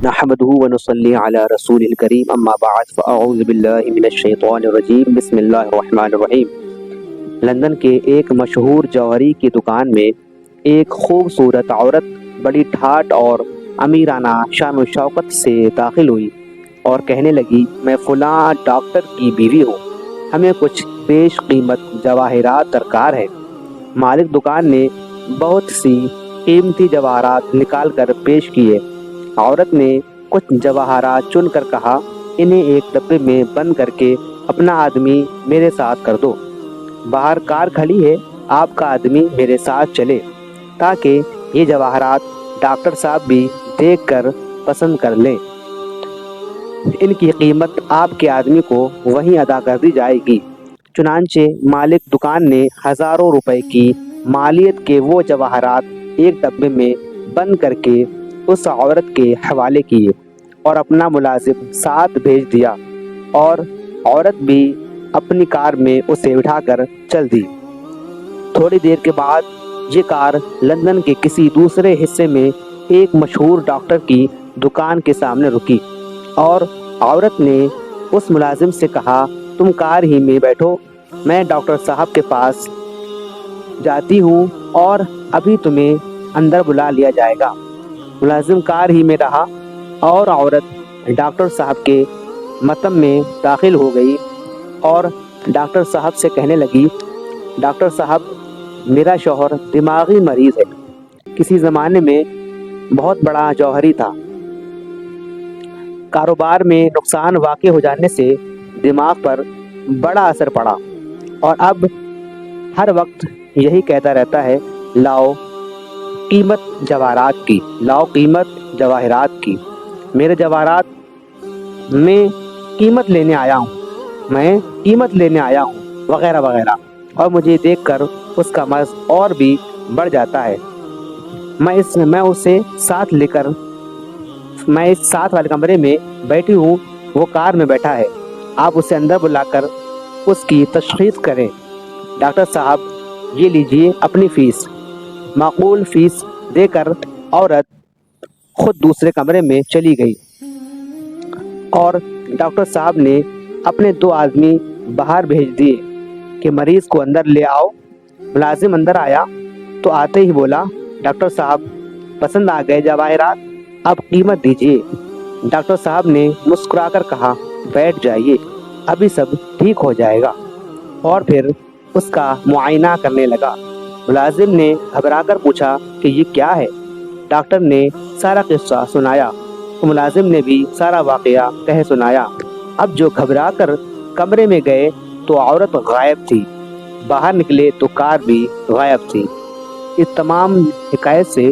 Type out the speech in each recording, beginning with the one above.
نحمده ونصلي على رسول الكريم اما بعد فاعوذ باللہ من الشیطان الرجیم بسم اللہ الرحمن الرحیم۔ لندن کے ایک مشہور جوہری کی دکان میں ایک خوبصورت عورت بڑی ٹھاٹ اور امیرانہ شان و شوکت سے داخل ہوئی اور کہنے لگی، میں فلاں ڈاکٹر کی بیوی ہوں، ہمیں کچھ بیش قیمت جواہرات درکار ہے۔ مالک دکان نے بہت سی قیمتی جواہرات نکال کر پیش کیے۔ عورت نے کچھ جواہرات چن کر کہا، انہیں ایک ڈبے میں بند کر کے اپنا آدمی میرے ساتھ کر دو۔ باہر کار کھڑی ہے، آپ کا آدمی میرے ساتھ چلے تاکہ یہ جواہرات ڈاکٹر صاحب بھی دیکھ کر پسند کر لیں۔ ان کی قیمت آپ کے آدمی کو وہیں ادا کر دی جائے گی۔ چنانچہ مالک دکان نے ہزاروں روپے کی مالیت کے وہ جواہرات ایک ڈبے میں بند کر کے اس عورت کے حوالے کیے اور اپنا ملازم ساتھ بھیج دیا، اور عورت بھی اپنی کار میں اسے اٹھا کر چل دی۔ تھوڑی دیر کے بعد یہ کار لندن کے کسی دوسرے حصے میں ایک مشہور ڈاکٹر کی دکان کے سامنے رکی، اور عورت نے اس ملازم سے کہا، تم کار ہی میں بیٹھو، میں ڈاکٹر صاحب کے پاس جاتی ہوں اور ابھی تمہیں اندر بلا لیا جائے گا۔ ملازم کار ہی میں رہا اور عورت ڈاکٹر صاحب کے مطب میں داخل ہو گئی اور ڈاکٹر صاحب سے کہنے لگی، ڈاکٹر صاحب، میرا شوہر دماغی مریض ہے، کسی زمانے میں بہت بڑا جوہری تھا، کاروبار میں نقصان واقع ہو جانے سے دماغ پر بڑا اثر پڑا، اور اب ہر وقت یہی کہتا رہتا ہے، لاؤ قیمت جواہرات کی، لاؤ قیمت جواہرات کی، میرے جواہرات میں قیمت لینے آیا ہوں، میں قیمت لینے آیا ہوں، وغیرہ وغیرہ، اور مجھے دیکھ کر اس کا مرض اور بھی بڑھ جاتا ہے۔ میں اسے ساتھ لے کر میں اس ساتھ والے کمرے میں بیٹھی ہوں، وہ کار میں بیٹھا ہے، آپ اسے اندر بلا کر اس کی تشخیص کریں۔ ڈاکٹر صاحب، یہ لیجئے اپنی فیس۔ معقول فیس دے کر عورت خود دوسرے کمرے میں چلی گئی، اور ڈاکٹر صاحب نے اپنے دو آدمی باہر بھیج دیے کہ مریض کو اندر لے آؤ۔ ملازم اندر آیا تو آتے ہی بولا، ڈاکٹر صاحب، پسند آ گئے جواہرات، اب قیمت دیجیے۔ ڈاکٹر صاحب نے مسکرا کر کہا، بیٹھ جائیے، ابھی سب ٹھیک ہو جائے گا، اور پھر اس کا معائنہ کرنے لگا۔ ملازم نے گھبرا کر پوچھا کہ یہ کیا ہے؟ ڈاکٹر نے سارا قصہ سنایا تو ملازم نے بھی سارا واقعہ کہہ سنایا۔ اب جو گھبرا کر کمرے میں گئے تو عورت غائب تھی، باہر نکلے تو کار بھی غائب تھی۔ اس تمام حکایت سے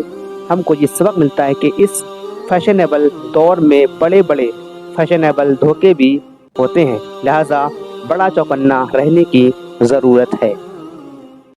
ہم کو یہ سبق ملتا ہے کہ اس فیشنیبل دور میں بڑے بڑے فیشنیبل دھوکے بھی ہوتے ہیں، لہٰذا بڑا چوکنا رہنے کی ضرورت ہے۔